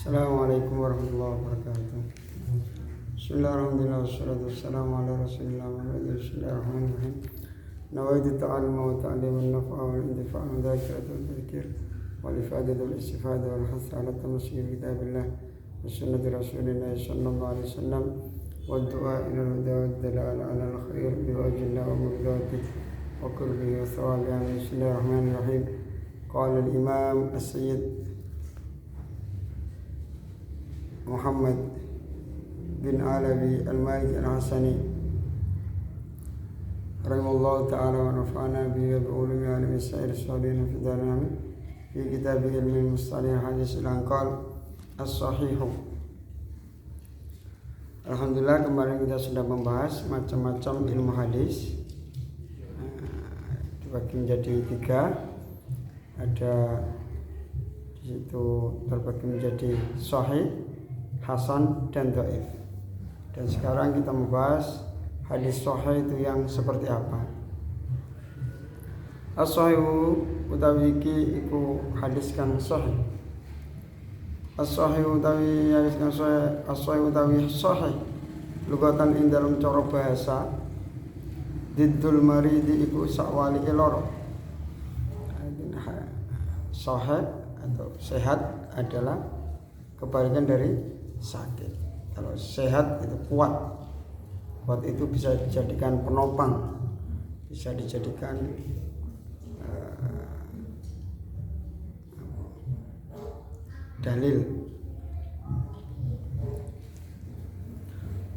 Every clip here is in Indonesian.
Assalamualaikum warahmatullahi wabarakatuh. Bismillahirrahmanirrahim. Wassalatu wassalamu ala rasulillah Muhammad. Bismillahirrahmanirrahim. Nawaitu ta'aluma wa ta'liman nafa'a wal intifa'a wa dzakiratul dzikr wal ifadatul istifada wal hasa ala tamassul kitabillah wa sunnati rasulillah sallallahu alaihi wasallam wa du'a ila al-huda wa dalal ala al-khair bi wajhillah wa murdati wa qurbihi wa thawabihi. Bismillahirrahmanirrahim. Qala al-imam as-sayyid Muhammad bin Alawi al-Maliki al-Hasani rahimahullah ta'ala wa nafa'ana bihi wa bi'ulumi wa alimi sa'ir salihin fi darin fi kitab ilmi mustalih hadis al-anqal as-sahihu. Alhamdulillah, kemarin kita sudah membahas macam-macam ilmu hadis, dibagi menjadi 3. Ada di situ terbagi menjadi sahih, hasan, dan dhaif. Dan sekarang kita membahas hadis sahih itu yang seperti apa. As-sahihu utawi iki iku hadis kang sahih. As-sahihu utawi hadis kang sahih, as-sahihu utawi sahih lugatan ing dalam cara bahasa. Diddul maridi iku sakwali loro. Sahih atau sehat adalah kebalikan dari sakit. Kalau sehat itu kuat. Kuat itu bisa dijadikan penopang, bisa dijadikan dalil.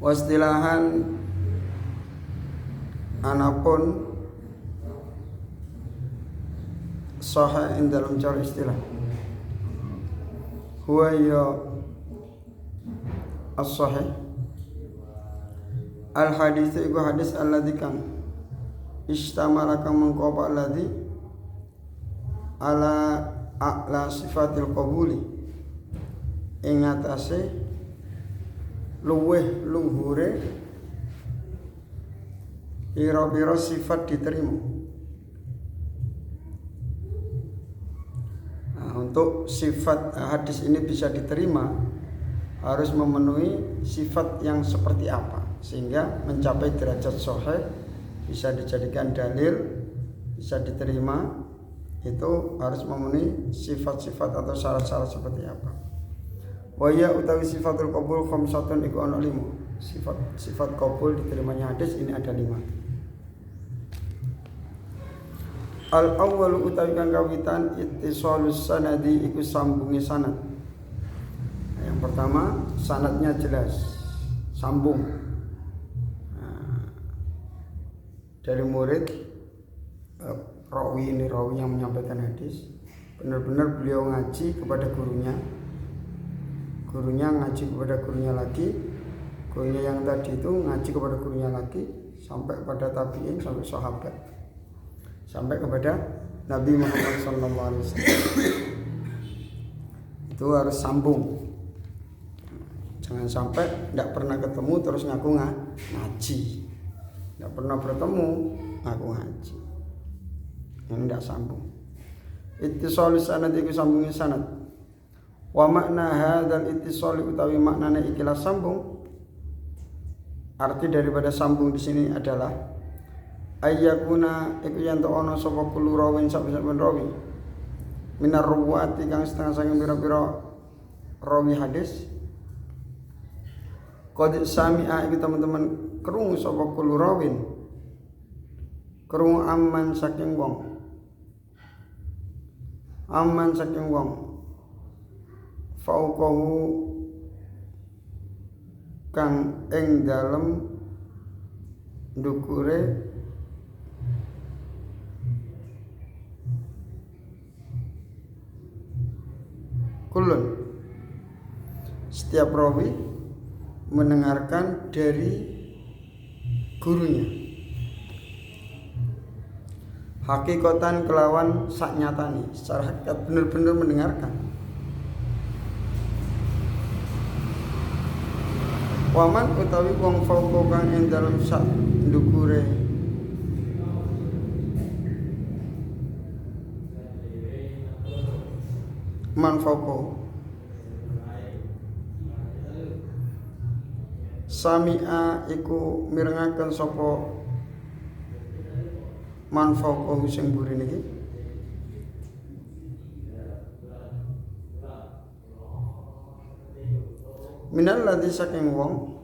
Wastilahan anapun sahih ing dalam cara istilah. Huwa ya as-sahih al-hadits iku hadis alladzi kang istamala kang mengkopa alladzi ala a'la sifatil qabuli ing atase luweh luhure pira-pira sifat diterima. Untuk sifat hadis ini bisa diterima harus memenuhi sifat yang seperti apa sehingga mencapai derajat sahih, bisa dijadikan dalil, bisa diterima. Itu harus memenuhi sifat-sifat atau syarat-syarat seperti apa. Wa ya utawi sifatul qabul khamsatun iku ana 5. Sifat qabul diterimanya hadis ini ada 5. Al-awwalu utawi kang kawitan ittisalus sanadi iku sambungi sanad. Yang pertama, sanadnya jelas, sambung. Dari murid rawi yang menyampaikan hadis, benar-benar beliau ngaji kepada gurunya. Gurunya ngaji kepada gurunya lagi. Gurunya yang tadi itu ngaji kepada gurunya lagi sampai kepada tabi'in, sampai sahabat. Sampai kepada Nabi Muhammad SAW. Itu harus sambung. Jangan sampai tidak pernah ketemu terus ngaku ngaji. Tidak pernah bertemu ngaku ngaji. Ini tidak sambung. Ittisal sanad iku sambungi sanad. Wa makna hadzal ittisal utawi maknane ikilah sambung. Arti daripada sambung di sini adalah ayyakuna iku yen to ana sapa kulo rawin saben-saben rawi minar ruwati kang setengah saking pira-pira rawi hadis qad sami'a iku teman-teman krungu sapa kulo rawin krungu aman saking wong fauqahu kang ing dalem ndukure kulun. Setiap rawi mendengarkan dari gurunya. Hakikatan kelawan saknyatani, secara hakikat benar-benar mendengarkan. Waman utawi wong fauqa kang ing dalem sak ndukure man fauqa Sami'a iku mirengaken sapa man fawqahu sing mburi niki minal ladzi saking wong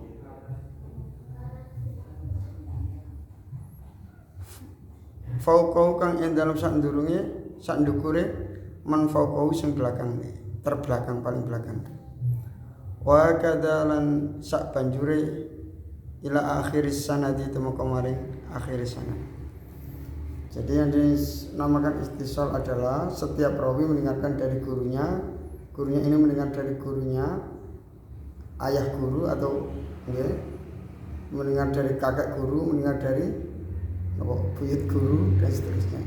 fauqahu kang ing dalem sak ndukure man fauqahu sing belakang terbelakang paling belakang wa kadalan sak banjure ila akhiris sanadi temu kemarin akhiris sanad. Jadi yang dinamakan ittisal adalah setiap rawi mendengarkan dari gurunya ini mendengar dari gurunya, ayah guru atau mendengar dari kakak guru, mendengar dari buyut guru dan seterusnya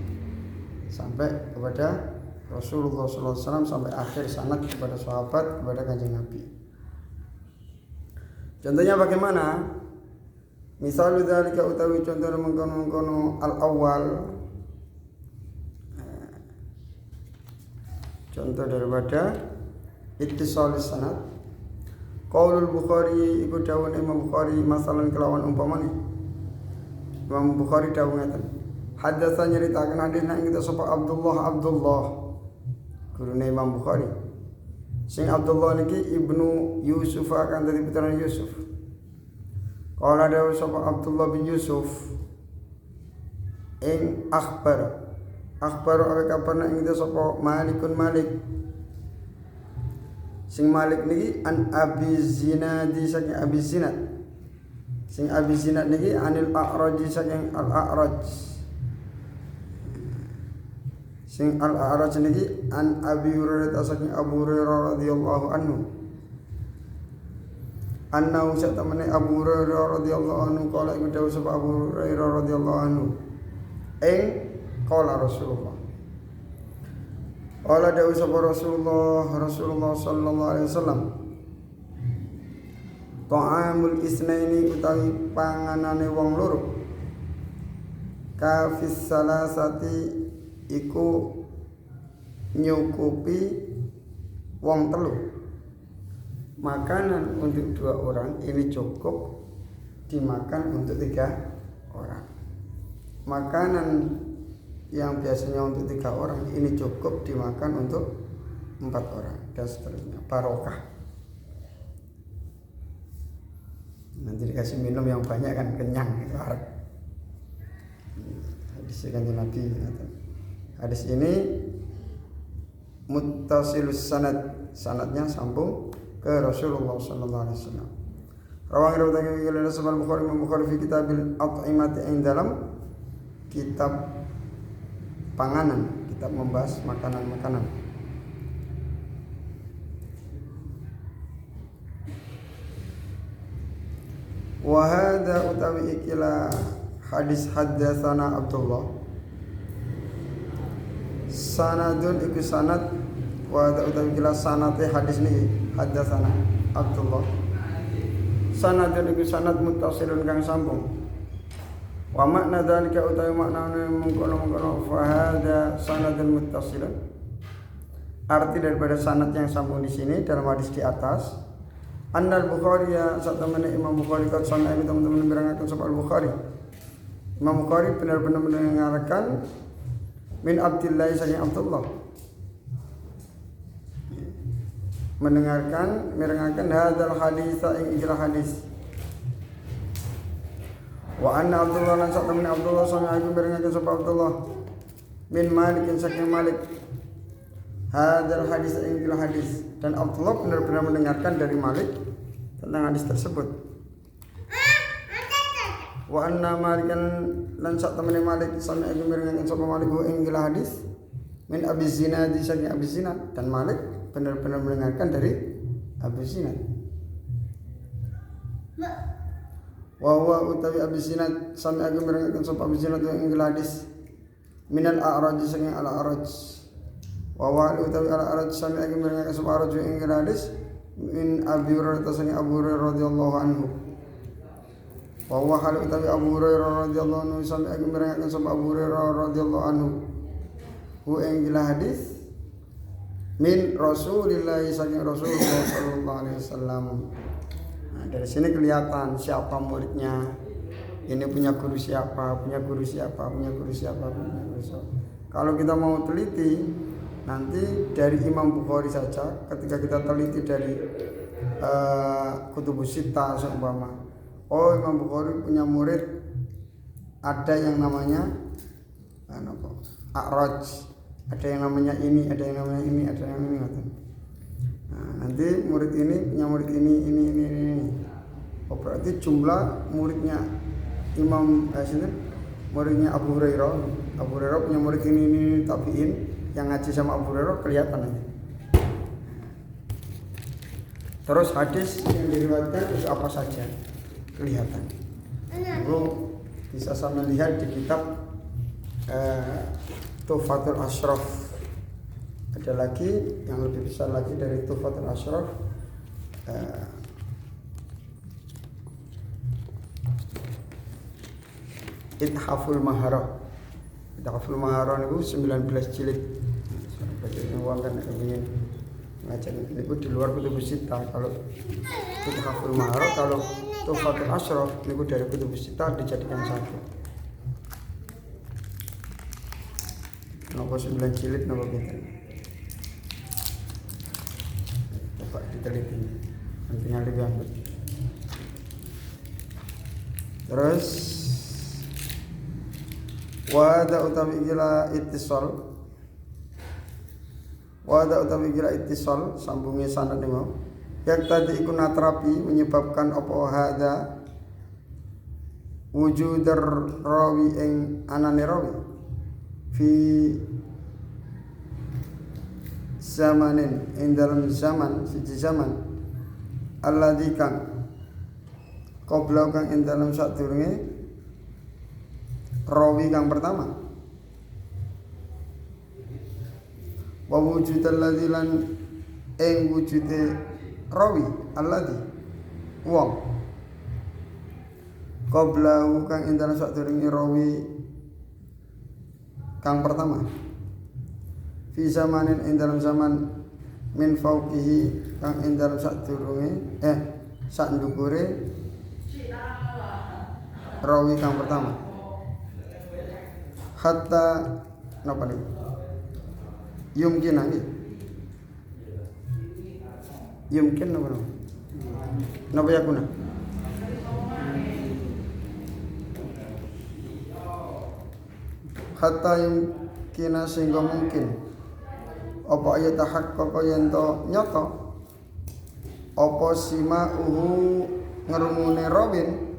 sampai kepada Rasulullah SAW sampai akhir sanad kepada sahabat kepada kanjeng Nabi. Contohnya bagaimana? Misal dzalika utawi contoh mengkono al-awwal, contoh daripada ittisal sanad. Qaulul Bukhari iku dawuh Imam Bukhari masalan kelawan umpamane Imam Bukhari dawuh ngeten. Hadatsa nyeritaken hadis nang kita sapa Abdullah gurune Imam Bukhari. Sing Abdullah niki Ibnu Yusuf akan dadi putra Yusuf. Qala dawuh sapa Abdullah bin Yusuf ing akhbar awe kabarna ing kita sapa Malikun Malik. Sing Malik niki an Abi Zinadi saking Abi Zinad. Sing Abi Zinad niki anil A'raj saking Al-A'raj. Sing Al-A'raj niki an Abi Hurairah saking Abu Hurairah radhiyallahu anhu. Annahu satamane Abu Hurairah radhiyallahu anhu qala iku dawuh sapa Abu Hurairah radhiyallahu anhu. Qala Rasulullah. Qala dawuh sapa Rasulullah sallallahu alaihi wasallam. Ta'amul isnaini utawi panganane wong loro kafis salasati iku nyukupi wong telu. Makanan untuk 2 orang ini cukup dimakan untuk 3 orang. Makanan yang biasanya untuk 3 orang ini cukup dimakan untuk 4 orang dan seterusnya. Barokah. Nanti dikasih minum yang banyak kan kenyang itu harap. Hadis kanjeng Nabi. Hadis ini muttasilus sanad, sanadnya sambung ke Rasulullah sallallahu alaihi wasallam. Rawang riwayat dari Sahih Bukhari fi kitabil at'imati ing dalam kitab panganan, kitab membahas makanan-makanan. Wa hadza utawi ikilah hadis haddatsana Abdullah. Sanadun iku sanad wa hadza utawi ikilah sanate hadis niki haddatsana Abdullah. Sanadun iku sanad muttasilun kang sambung. Wa makna dzalika utawi maknane mengkono-mengkono fa hadza sanadun muttasilun. Arti daripada sanad yang sambung di sini dalam hadis di atas Annal Bukhari ya saat temannya Imam Bukhari kat sana ini teman-teman menerangkan soal Bukhari. Imam Bukhari benar-benar mendengarkan min Abdillah saking Abdullah. Merengarkan hadzal hadis ing ikhlas hadis. Wa anna Abdullah lan saat temannya Abdullah sana ini merengarkan soal Abdullah min Malik saking Malik. Hadzal hadis ing ikhlas hadis. Dan Abdullah benar-benar mendengarkan dari Malik tentang hadis tersebut. Wa anna Malikan lan sak temene Malik sami aku mirengaken sapa Malik ing hadis min Abi Zinad saking Abi Zinad dan Malik benar-benar mendengarkan dari Abi Zinad. Wa huwa utawi Abi Zinad sami aku mirengaken sapa Abi Zinad ing hadis minal A'raj saking Al-A'raj. Wa wa'al utawi Al-A'raj sami agi mirengaken sapa A'raj ing hadis min Abi Hurairah saking Abu Hurairah radhiyallahu anhu. Wa wa hal utawi Abu Hurairah radhiyallahu anhu sami agi mirengaken sapa Abu Hurairah radhiyallahu anhu hu ing hadis min Rasulillah saking Rasulullah sallallahu alaihi wasallam. Nah, dari sini kelihatan siapa muridnya. Ini punya guru siapa, punya guru siapa, punya guru siapa, punya guru siapa. Kalau kita mau teliti, nanti dari Imam Bukhari saja, ketika kita teliti dari Kutubus Sittah seumpama, oh Imam Bukhari punya murid, ada yang namanya A'raj, ada yang namanya ini, ada yang namanya ini, ada yang ini. Nah, nanti murid ini punya murid ini. Oh, berarti jumlah muridnya Imam muridnya Abu Hurairah punya murid ini tabi'in yang ngaji sama Abu Hurairah kelihatan aja. Terus hadis yang diriwayatkan itu apa saja kelihatan. Itu bisa sama lihat di kitab Tuhfatul Ashraf. Ada lagi yang lebih besar lagi dari Tuhfatul Ashraf, Ithaful Maharah. Ithaful Maharah itu 19 jilid. Sampai uang kan ingin ngajar ini di luar Kutubus Sittah. Kalau Ithaful Maharah, kalau Tuhfatul Ashraf itu dari Kutubus Sittah dijadikan satu. Nomor 9 jilid nomor kita. Coba diteliti. Nantinya lebih ambil. Terus wada utawi gila ittisal sambungnya sanad niku yang tadi iku natrapi menyebabkan apa hada wujudar rawi ing anane rawi fi zamanin ing dalam zaman siji zaman alladzi kang qabla kang ing dalam sadurunge rawi kang pertama wa wujudal ladzi lan ing wujude rawi alladzi wong qablahu kang ing dalam sadurunge rawi kang pertama fi zamanin ing dalam zaman min fauqihi kang ing dalam sadurunge sak ndukure rawi kang pertama hatta napa nih yumkin napa yakuna hatta yumkina sehingga mungkin apa ayat tahaqqaqa yen to nyata apa sima'uhu ngrungune rawin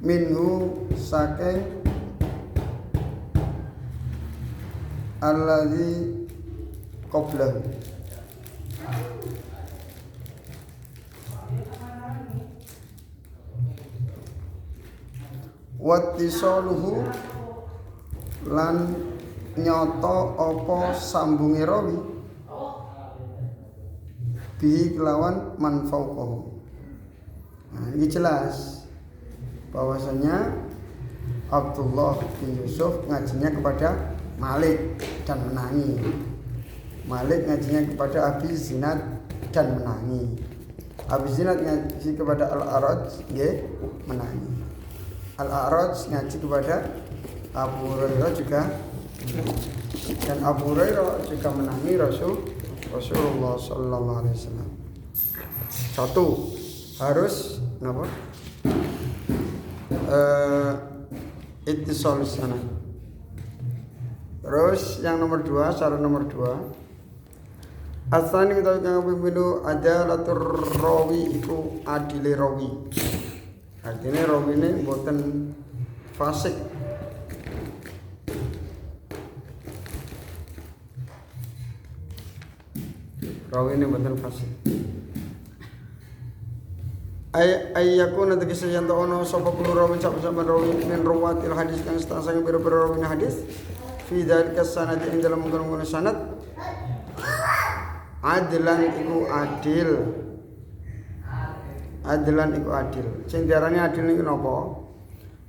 minhu saking alladzi qablahu wattisaluhu lan nyata apa sambunge rawi bi kelawan man fauqahu. Nah, ini jelas bahwasanya Abdullah bin Yusuf ngajinya kepada Malik dan menangi. Malik ngajinya kepada Abi Zinad dan menangi. Abi Zinad ngaji kepada Al-A'raj nggih menangi. Al-A'raj ngaji kepada Abu Hurairah juga, dan Abu Hurairah juga menangi Rasulullah sallallahu alaihi wasallam. Satu, harus napa? Ittisal sanad. Terus yang nomor 2, syarat nomor 2, asani kita kang pemilu adalatur rawi iku adile rawi. Artinya rawi ini mboten fasik. Rawi ini mboten fasik. Ayakuna tegese yen to ana sapa kulo rawi sapa rawi min rawatil hadis kang setengah sange pira-pira rawi hadis fi dzalika sanad ing dalam mengkono sanad adlan iku adil. Adlan iku adil. Sing diarani adil niku napa?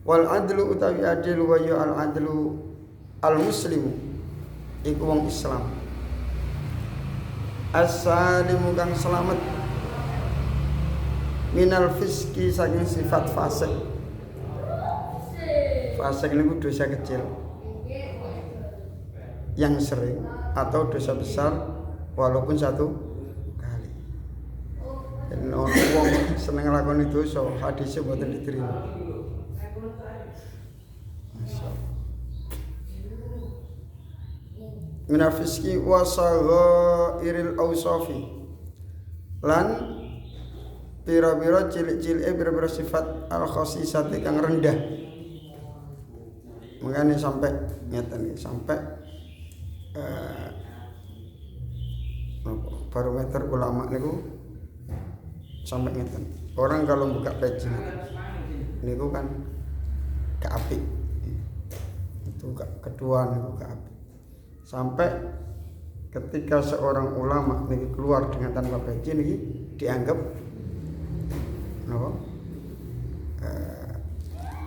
Wal adlu utawi adil wa ya al adlu al muslim iku wong Islam. as-salimu kang selamat minal fiski saking sifat fasik. Fasik niku dosa kecil yang sering atau dosa besar walaupun satu kali. Jadi wong seneng nglakoni dosa hadise mboten diterima. Minal fiski wa saghairil awsafi lan pira-pira cilik-cilike pira-pira sifat al-khasisati kang rendah. Makanya sampai ngeten sampai barometer ulama niku sampai ngeten. Orang kalau buka peci niku kan gak apik. Itu kedua niku gak apik. Sampai ketika seorang ulama niki keluar dengan tanpa peci niki dianggap napa?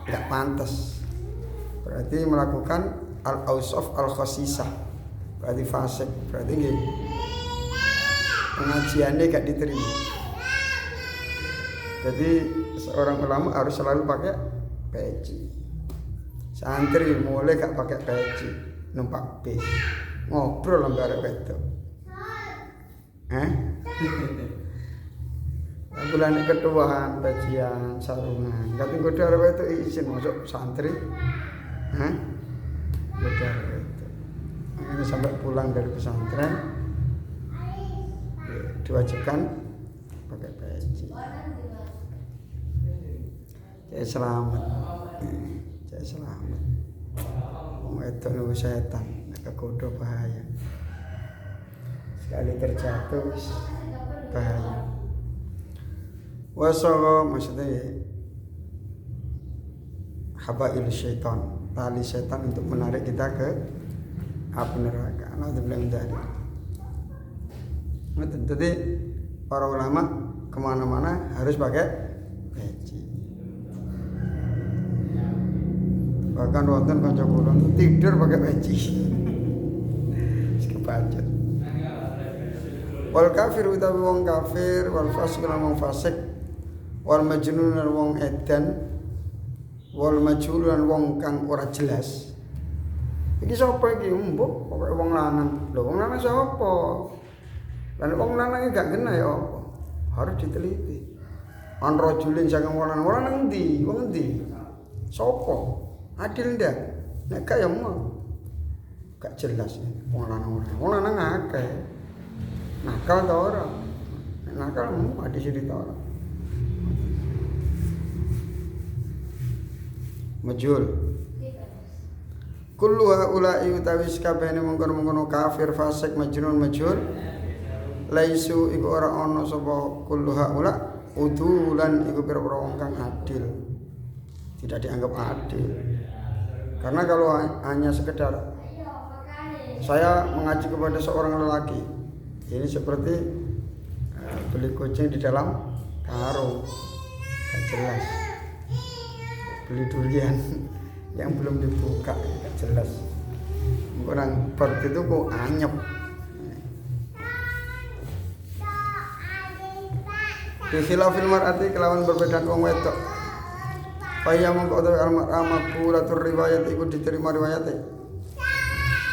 Gak pantas. Berarti melakukan al-ausaf al-khasisah. Berarti fasik. Berarti nggih pengajiannya gak diterima. Jadi seorang ulama harus selalu pakai peci. Santri mulai gak pakai peci, numpak bis. Ngobrol sampai arek wedok. Bulan ketuaan, pecian, sarungan. Kati nggodho arek wedok izin masuk santri. Udah itu. Ini sampai pulang dari pesantren diwajibkan pakai peci. Cek selamat. Cek selamat. Wong itu niku setan, kegoda bahaya. Sekali terjatuh bahaya. Wasara maksudnya habail syaitan. Tali setan untuk menarik kita ke api neraka. Alhamdulillah menjadi. Jadi para ulama kemana-mana harus pakai peci. Bahkan wonten kanca kula tidur pakai peci. Sekepacet. Wal kafir utawi wong kafir, wal fasik lan wong fasik, wal majnun lan wong edan, wal majhul lan wong kang ora jelas. Iki sapa iki? Mbok pokoke wong lanang. Lho wong lanang sapa? Lan wong lanang iki gak kena ya apa? Harus diteliti. An rajulin saking wong lanang endi? Wong endi? Sapa? Adil ndak? Nek gak ya mau. Gak jelas wong lanang. Wong lanang akeh. Nakal ta ora? Nakal mu ada cerita ora. Majul. Kullu haula'i utawi sakabehane mungkon-mungkon kafir fasik majnun majhul laisu iku ora ana sapa kullu haula udulan iku pira-pira wong kang adil. Tidak dianggap adil. Karena kalau hanya sekedar saya mengaji kepada seorang lelaki, ini seperti beli kucing di dalam karung, gak jelas. Beli durian yang belum dibuka, gak jelas. Orang seperti itu kok anyep. Di khilafil mar'ati kelawan berbeda wong wedok. Faya mongko utawi al-mar'a maqbulatur riwayat iku diterima riwayate.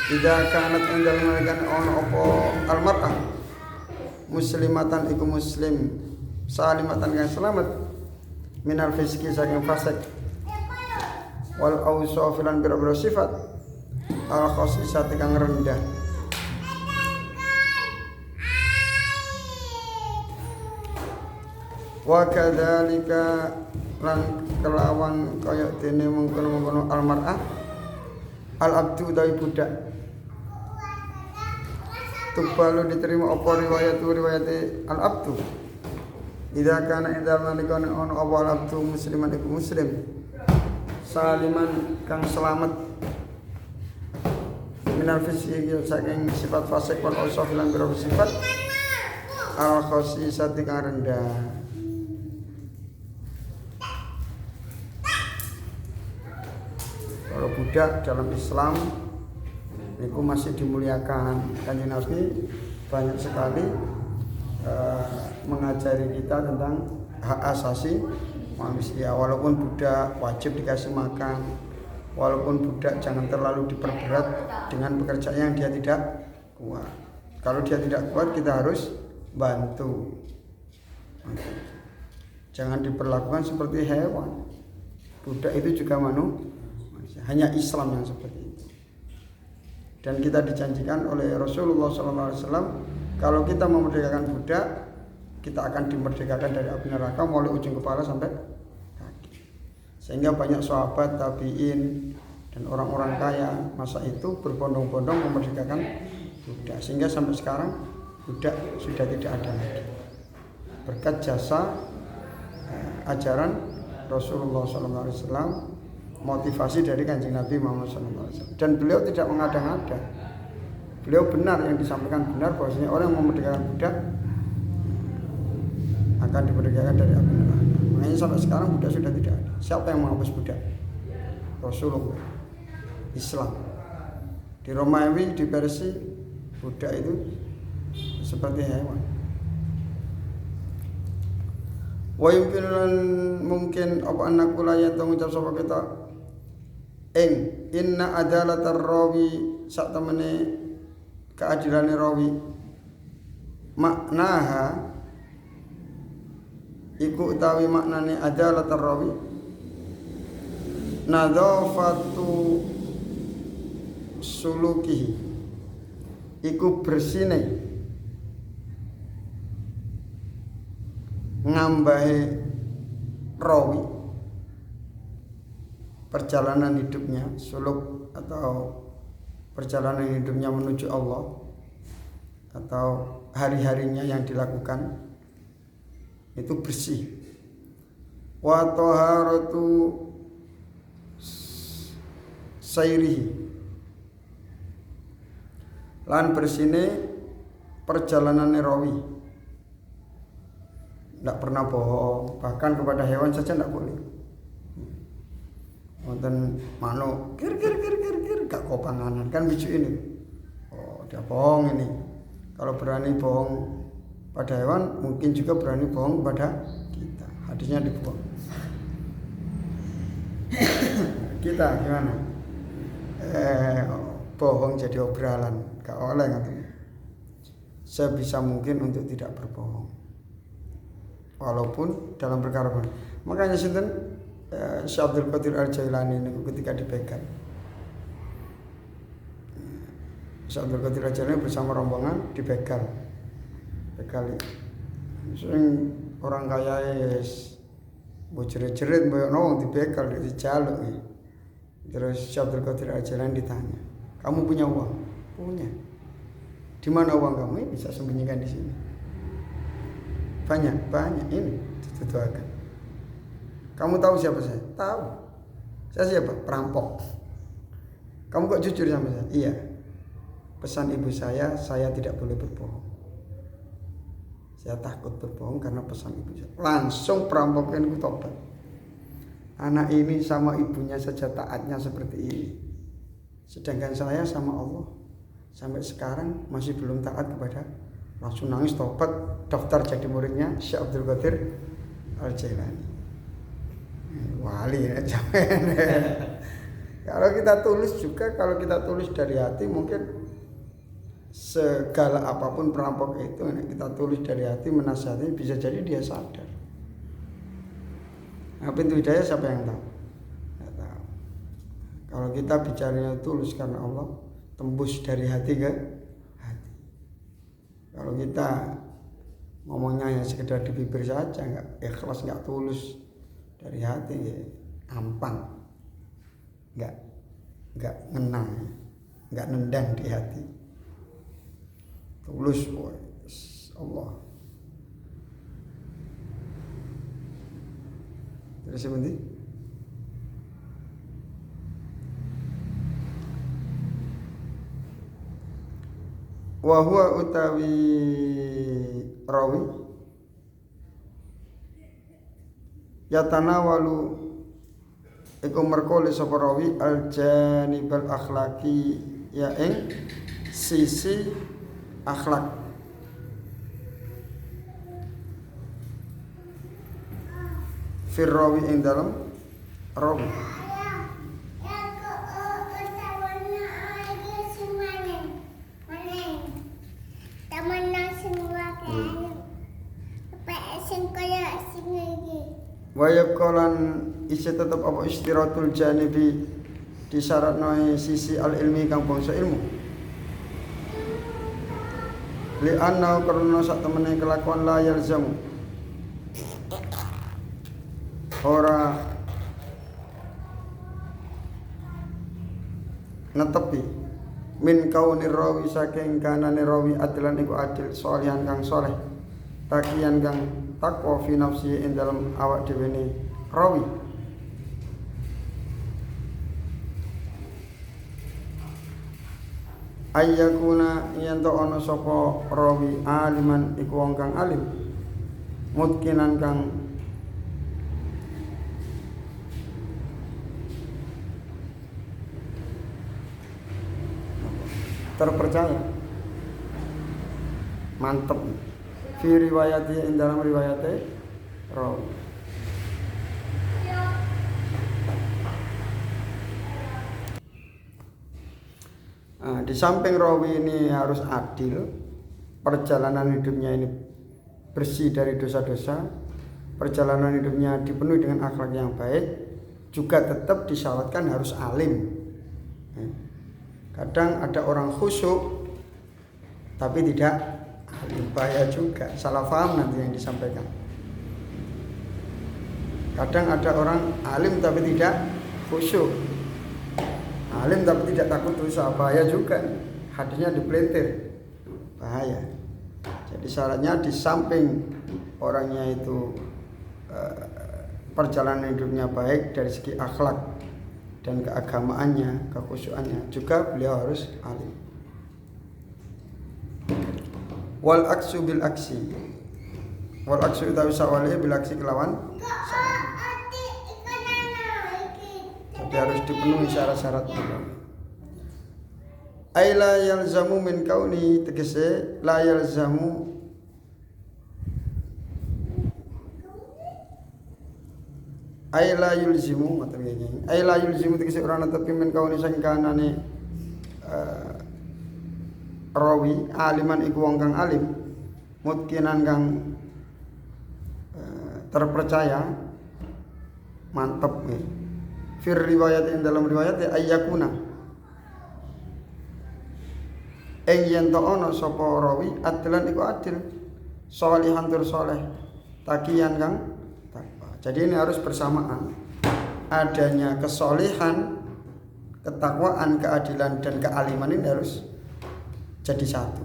Tidak kanat endal malikan ono apa al-mar'ah muslimatan iku muslim salimatan kang selamat minal fiski saking fasik wal awsaf lan biro-biro sifat al khasisat kang rendah. Wa kadzalika lan kelawan kaya dene mengkono-mengkono al-mar'ah al-abdu utawi budak tubalu diterima apa riwayate al-abdu idza kana idza malikana ono apa al-abdu musliman iku muslim saliman kang selamat minal fisiki saking sifat fasik wal ausaf lan biro sifat al-khasisat kang rendah. Kalau budak dalam Islam niku masih dimuliakan. Kanjeng Nabi banyak sekali mengajari kita tentang hak asasi manusia. Walaupun budak wajib dikasih makan, walaupun budak jangan terlalu diperberat dengan pekerjaan yang dia tidak kuat. Kalau dia tidak kuat kita harus bantu. Jangan diperlakukan seperti hewan. Budak itu juga manusia. Hanya Islam yang seperti itu. Dan kita dijanjikan oleh Rasulullah SAW, kalau kita memerdekakan budak, kita akan dimerdekakan dari api neraka mulai ujung kepala sampai kaki. Sehingga banyak sahabat, tabi'in, dan orang-orang kaya masa itu berbondong-bondong memerdekakan budak. Sehingga sampai sekarang budak sudah tidak ada lagi. Berkat jasa ajaran Rasulullah SAW, motivasi dari Kanjeng Nabi Muhammad SAW. Dan beliau tidak mengada-ngada. Beliau benar, yang disampaikan benar, bahwasanya orang yang memerdekakan budak akan dimerdekakan dari api neraka. Makanya sampai sekarang budak sudah tidak ada. Siapa yang menghapus budak? Rasulullah. Islam. Di Romawi, di Persia, budak itu seperti hewan. Wa yumkinulan mungkin apa anakula yang mengucap sapa kita inna adalatar rawi sak temene keadilane rawi maknaha iku utawi maknane adalatar rawi nadhafatu sulukihi iku bersine ngambahi rawi perjalanan hidupnya, suluk atau perjalanan hidupnya menuju Allah, atau hari-harinya yang dilakukan itu bersih. Wa taharatu sairihi lan bersine perjalanan rawi. Tidak pernah bohong, bahkan kepada hewan saja tidak boleh. Wonten manuk kir gak kok panganan kan lucu ini. Oh, dia bohong ini. Kalau berani bohong pada hewan, mungkin juga berani bohong kepada kita. Hadisnya dibuang. Kita gimana? Bohong jadi obrolan, gak oleh katanya. Sebisa mungkin untuk tidak berbohong. Walaupun dalam perkara pun. Makanya sinten Syekh Abdul Qadir Al-Jailani niku ketika dibegal. Syekh Abdul Qadir Al-Jailani bersama rombongan dibegal. Begal. Sing orang kaya yes jerit-jerit mboyo dibegal dijaluk. Terus Syekh Abdul Qadir Al-Jailani ditanya, "Kamu punya uang?" "Punya." "Di mana uang kamu?" "Bisa sembunyikan di sini." Banyak ini dituduhkan. Kamu tahu siapa saya? Tahu. Saya siapa? Perampok. Kamu kok jujur sama saya? Iya. Pesan ibu saya tidak boleh berbohong. Saya takut berbohong karena pesan ibu saya. Langsung perampok itu tobat. Anak ini sama ibunya saja taatnya seperti ini. Sedangkan saya sama Allah sampai sekarang masih belum taat kepada. Langsung nangis tobat, daftar jadi muridnya Syekh Abdul Qadir Al-Jailani. Wali ya jangan. Kalau kita tulis juga, kalau kita tulis dari hati, mungkin segala apapun perampok itu kita tulis dari hati menasihati, bisa jadi dia sadar. Nah, pintu hidayah siapa yang tahu? Nggak tahu. Kalau kita bicaranya tulus karena Allah, tembus dari hati ke hati. Kalau kita ngomongnya hanya sekedar di bibir saja, nggak ikhlas, nggak tulus dari hati, ya ampang, nggak ngenang, nggak nendang di hati. Tulus, Allah. Terus seperti wa huwa utawi rawi yatanawalu iku merkole sapa rawi al janibal akhlaqi ya ing sisi akhlak firrawi ing dalam rawi. Wayab kolan isi tetap apa istiratul janibi disyaratno sisi al ilmi kang bangsa ilmu. Li anna karena sak temene kelakuan la yalzamu ora netepi min kaunir rawi saking kanane rawi adlan iku adil sholihan kang saleh takian kang takwa fi nafsi ing dalam awak dhewe ne rawi ayyakuna yen to ana sapa rawi aliman iku wong kang alim mutkinan kang terpercaya mantep fi riwayati ing dalam riwayate rawi. Di samping rawi ini harus adil, perjalanan hidupnya ini bersih dari dosa-dosa, perjalanan hidupnya dipenuhi dengan akhlak yang baik, juga tetap disyaratkan harus alim. Kadang ada orang khusyuk tapi tidak alim, bahaya juga, salah paham nanti yang disampaikan. Kadang ada orang alim tapi tidak khusyuk, alim tapi tidak takut dosa, bahaya juga, hadisnya dipelintir, bahaya. Jadi syaratnya di samping orangnya itu perjalanan hidupnya baik dari segi akhlak dan keagamaannya, kekhusyuannya, juga beliau harus alim. Wal aksu bil aksi, wal aksu utawi sawali bil aksi kelawan. Jadi harus dipenuhi syarat-syarat itu. Ai la yalzamu min kauni, tegese la yalzamu ai la yulzimu atau begini. Ai la yulzimu tegese ora netepi men kauni sing kanane rawi aliman iku wong kang alim mutkinan kang terpercaya mantep fir riwayat ing dalam riwayat ayyakuna ing yen to ana sapa rawi adlan iku adil sholihan tur saleh takiyan kang takwa. Jadi ini harus bersamaan, adanya kesolehan, ketakwaan, keadilan dan kealiman ini harus jadi satu.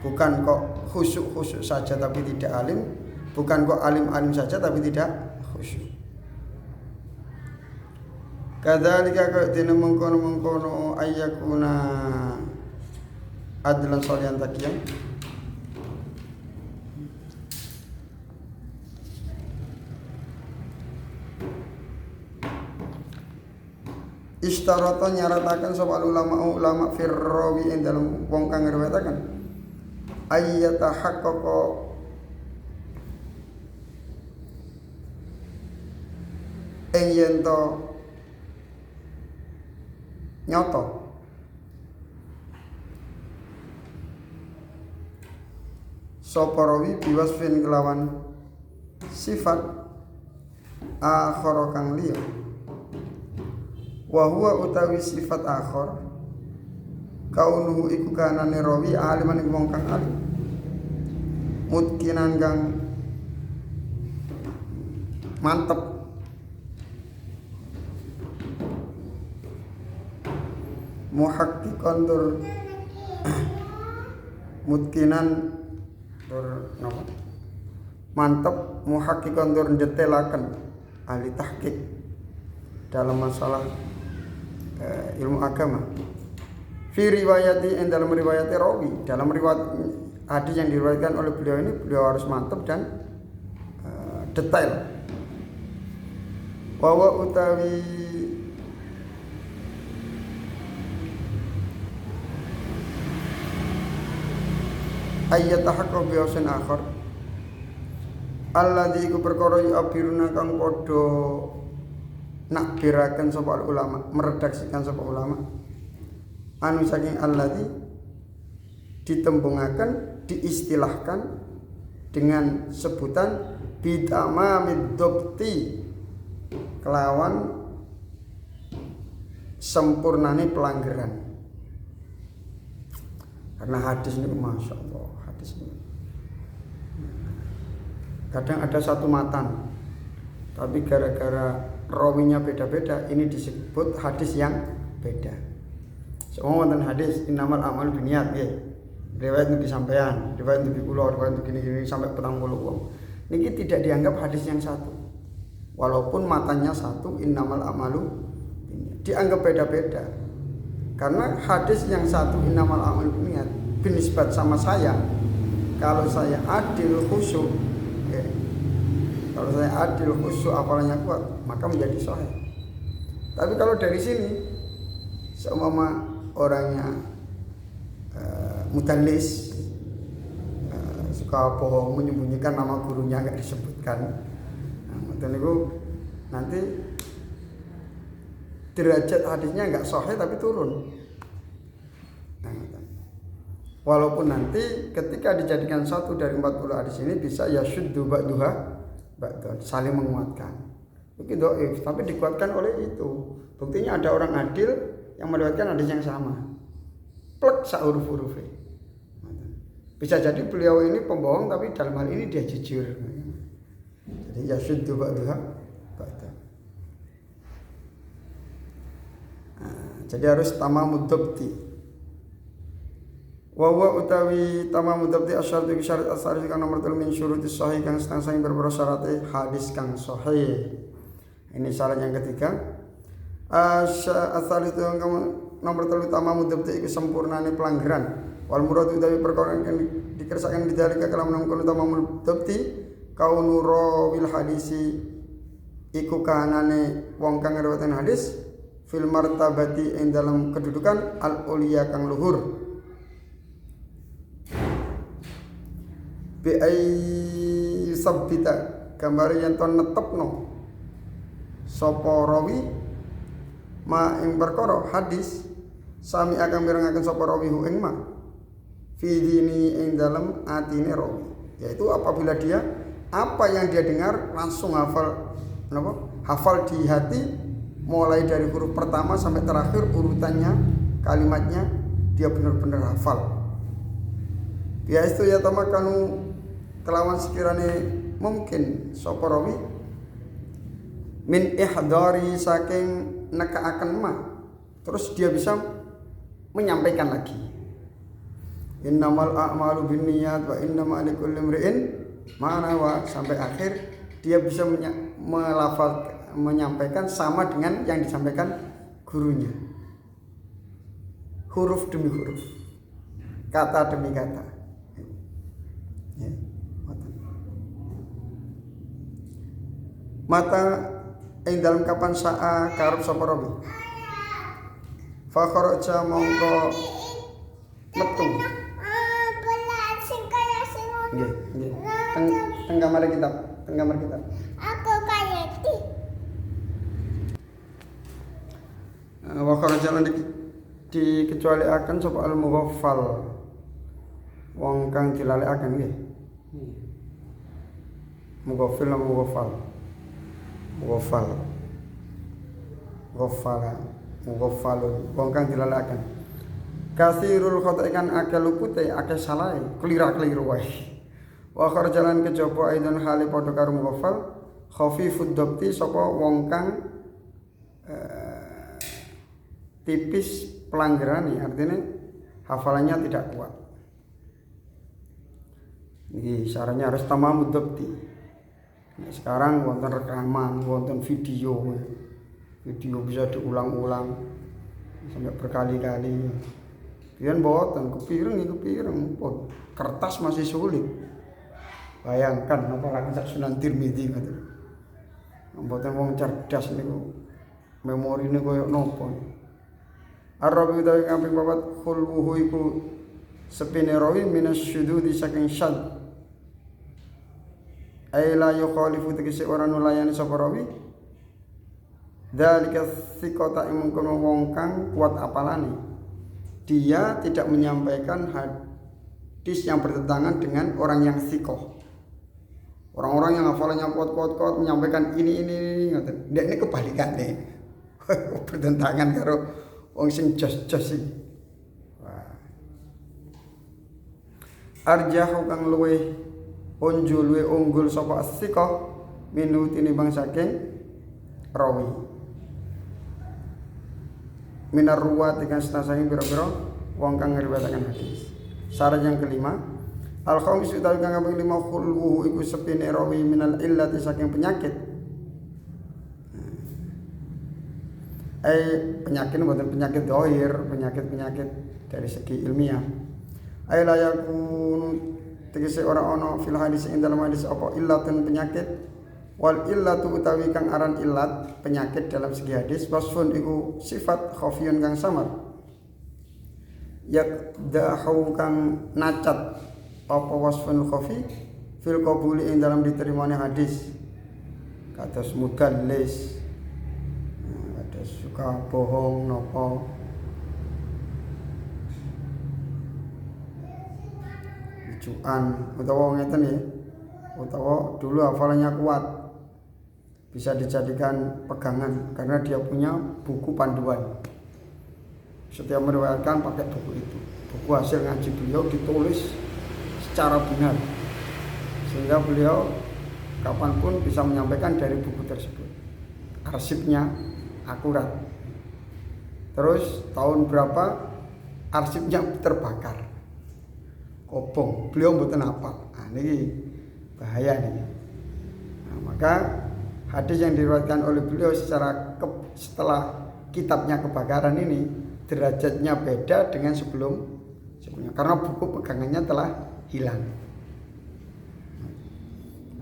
Bukan kok khusyuk-khusyuk saja tapi tidak alim, bukan kok alim-alim saja tapi tidak khusyuk. Kadzalika ka dene mengkono-mengkono ayyakuna adlan sholihan taqiyan. Istarata nyarataken sapa ulama firrawi ing dalem wong kang ngriwayataken ayyata haqqaqa ing yen to nyoto sapa rawi biwasfin kelawan sifat akhara kang liya wa huwa utawi sifat akhar kaunuhu iku kanane rawi aliman iku wong kang alim mutkinan kang mantep muhaqqiqan tur mutkinan tur napa mantep muhaqqiqan tur ndetelaken ahli tahqiq dalam masalah ilmu agama. Fi riwayati ing dalam riwayat rawi, dalam riwayat hadis yang diriwayatkan oleh beliau ini beliau harus mantap dan detail. Wa utawi ayyatahaqqa bi husn akhar alladzi iku perkara yabiruna kang padha nakbiraken sapa ulama, meredaksikan sapa ulama. Anu saking alladzi ditembungaken, diistilahkan dengan sebutan bitamamid dobti, kelawan sempurnane pelanggaran. Karena hadis ini masya Allah, hadis ini kadang ada satu matan, tapi gara-gara rawinya beda-beda, ini disebut hadis yang beda. Semua wonten hadis innamal a'malu binniyat, ya. Riwayat itu sampean, riwayat itu kula, riwayat itu gini-gini sampai 40 wong. Niki tidak dianggap hadis yang satu. Walaupun matanya satu, innamal a'malu binniyat, dianggap beda-beda. Karena hadis yang satu innamal a'malu binniyat binisbat sama saya, kalau saya adil khusyuk, ya, kalau saya adil khusyuk apalanya kuat, maka menjadi sahih. Tapi kalau dari sini seumpama orangnya mudallis, suka bohong, menyembunyikan nama gurunya nggak disebutkan, dan itu nanti derajat hadisnya nggak sahih tapi turun. Walaupun nanti ketika dijadikan satu dari 40 hadis ini bisa yasyuddu ba'duha ba'dan, saling menguatkan. Begitu dhaif, tapi dikuatkan oleh itu. Buktinya ada orang adil yang meriwayatkan hadis yang sama. Plek sak huruf-hurufnya. Bisa jadi beliau ini pembohong tapi dalam hal ini dia jujur. Jadi yasyuddu ba'duha ba'dan. Jadi harus tamamud dhabti. Wa utawi tamamud dhabti asyaratu syarat asal kang nomor 3 min syurutis sahih kang setang berboro syarat hadis kang sahih. Ini syarat yang ketiga. Asal itu yang nomor 3 tamamud dhabti iku sempurnane pelanggaran. Wal murad utawi perkara kang dikersakaken bidalika kalamun mengkono tamamud dhabti kaunu rawil hadisi iku kanane wong kang ngriwayatkan hadis fil martabati ing dalam kedudukan al uliya kang luhur. Bi ay sabbita gambar yen to netepno sapa rawi ma ing perkara hadis sami akan mirengaken sapa rawi hu ing ma fi dini ing dalam atine rawi, yaitu apabila dia apa yang dia dengar langsung hafal, hafal di hati mulai dari huruf pertama sampai terakhir urutannya, kalimatnya dia benar-benar hafal. Biasa itu ya tamakanu kelawan sekiranya mungkin sapa rawi min ihdari saking nekaaken ma, terus dia bisa menyampaikan lagi innamal a'malu binniyat wa innama likulli imri'in ma nawa sampai akhir, dia bisa menyampaikan sama dengan yang disampaikan gurunya, huruf demi huruf, kata demi kata. Ya, mata ing dalam kapan sa'a karep sapa rawi fa kharaja mongko metu nggih teng kamar kitab aku kayati wa kharaja lan dikecualiaken sapa al mughaffal wong kang dilalekaken nggih. Mughaffil lan mughaffal. Mughaffal wong kang dilalekaken. Kasirul khata ikan akeh lupute, akeh salahe, kelira-keliru wae. Wa kharjalan kejaba aidon hale padha karo mughaffal, khafifud dhabti sapa wong kang tipis pelanggarane, artinya hafalannya tidak kuat. Ini syaratnya harus tamamud dhabti. Nah, sekarang wonten rekaman, wonten video bisa diulang-ulang sampai berkali-kali. Pian boten kepireng pun kertas masih sulit. Bayangkan apalagi sak Sunan Tirmidzi ngoten. Mboten wong cerdas niku memorine koyo napa. Arabi utawi kaping 4 khulwuhu iku sepine rawi minas syududi saking syad. ay la yukhalifu tegese ora nulayani sapa rawi dzalika thiqata mengkono wong kang kuat apalane dia tidak menyampaikan hadis yang bertentangan dengan orang yang thiqah. Orang-orang yang hafalannya kuat menyampaikan ini ngoten. Nek ini kebalikane. Bertentangan karo wong sing jos-jos iki. Arjahu kang luweh unggul sapa as-siqah minu tinimbang saking rawi. Minar ruwat dengan saking pira-pira wong kang ngriwayataken hadis. Syarat yang kelima, al-khamis utawi kang kaping 5 khulwu iku sepine rawi minal illati saking penyakit. Penyakit bukan penyakit dohir, penyakit dari segi ilmiah. Layakun tegese ora ana fil hadis ing dalam hadis apa illatun penyakit wal illatu utawi kang aran illat penyakit dalam segi hadis wasfun iku sifat khafiyun kang samar yakdahu kang nacat apa wasfun khafi fil qabuli ing dalam diterimane hadis kados mudallis kados suka bohong napa utawa ngeten ya, utawa dulu hafalannya kuat bisa dijadikan pegangan karena dia punya buku panduan. Setiap meriwayatkan pakai buku itu, buku hasil ngaji beliau ditulis secara benar sehingga beliau kapanpun bisa menyampaikan dari buku tersebut. Arsipnya akurat. Terus tahun berapa arsipnya terbakar. Kopong, beliau mboten hafal. Ini bahaya nih. Maka hadis yang diriwayatkan oleh beliau setelah kitabnya kebakaran ini derajatnya beda dengan sebelumnya karena buku pegangannya telah hilang.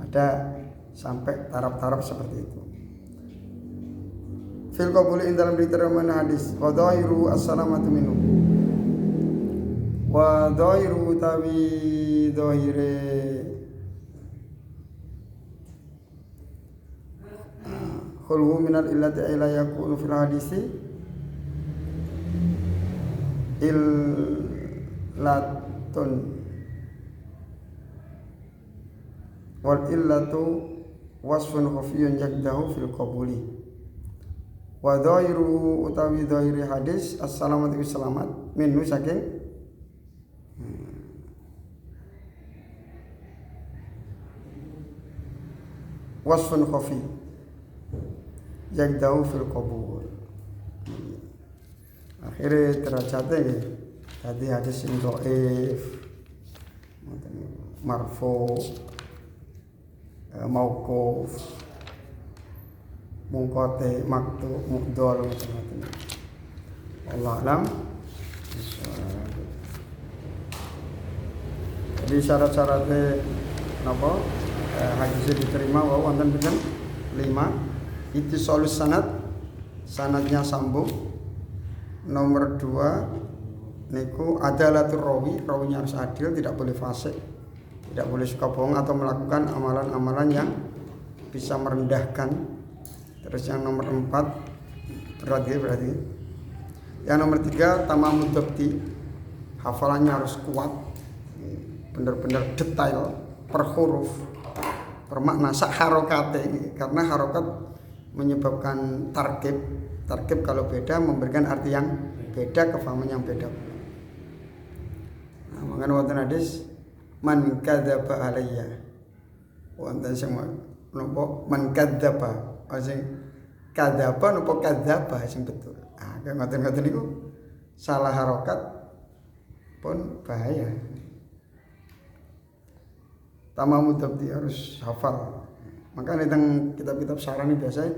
Ada sampai taraf-taraf seperti itu. Fil qabuli in dalam diterima hadis wa dhairu as-salamatu minhu. Wa dhairu tawi dhahire khulwu minal illati ila yakunu fil hadisi illatun wal illatu wasfun khafiyun yakdahu fil qabuli wa dhairu utawi dhahiri hadis as-salamatu selamat minhu saking wasfun khafi yakdahu fil qabul. Akhirnya derajatnya tadi hadis yang dhaif marfu mauquf munqati maktu mu'dhal macam-macam. Allah alam. Jadi syarat-syaratnya napa hadis diterima wa wonten pinten 5 ittisalus sanadnya sambung. Nomor 2 niku adalatur rawinya harus adil, tidak boleh fasik, tidak boleh suka bohong atau melakukan amalan-amalan yang bisa merendahkan. Terus yang nomor 4 berarti yang nomor 3 tamamud dhabti, hafalannya harus kuat, benar-benar detail per huruf, per makna sak harokate, karena harokat menyebabkan tarkib kalau beda memberikan arti yang beda, kefahaman yang beda. Nah, makanya wonten hadis man kadzaba alayya wonten sing napa man kadzaba sing kadzaba napa kadzaba sing betul. Ah ngoten-ngoten niku salah harokat pun bahaya. Tamamud dhabti harus hafal. Makanya tentang kitab-kitab syarah ini biasanya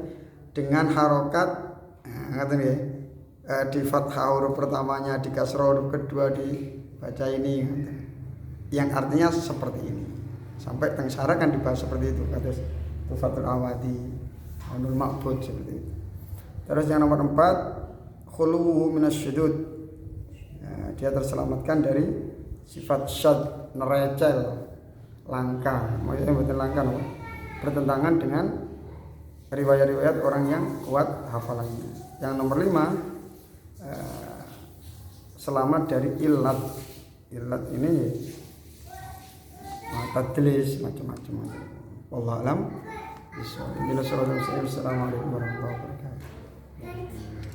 dengan harokat ngaten nggih, di fathah huruf pertamanya, di kasrah huruf kedua dibaca ini, yang artinya seperti ini. Sampai teng syarah kan dibahas seperti itu, kata Tufatul Awadi, Anul Ma'bud seperti itu. Terus yang nomor 4 khuluhu minasyudud, dia terselamatkan dari sifat syad, nerecel, langka. Maksudnya betul langka, bertentangan dengan riwayat-riwayat orang yang kuat hafalannya. Yang nomor 5, selamat dari illat. Illat ini tadlis macam-macam. Wallahu a'lam bishawab. Assalamualaikum warahmatullahi wabarakatuh.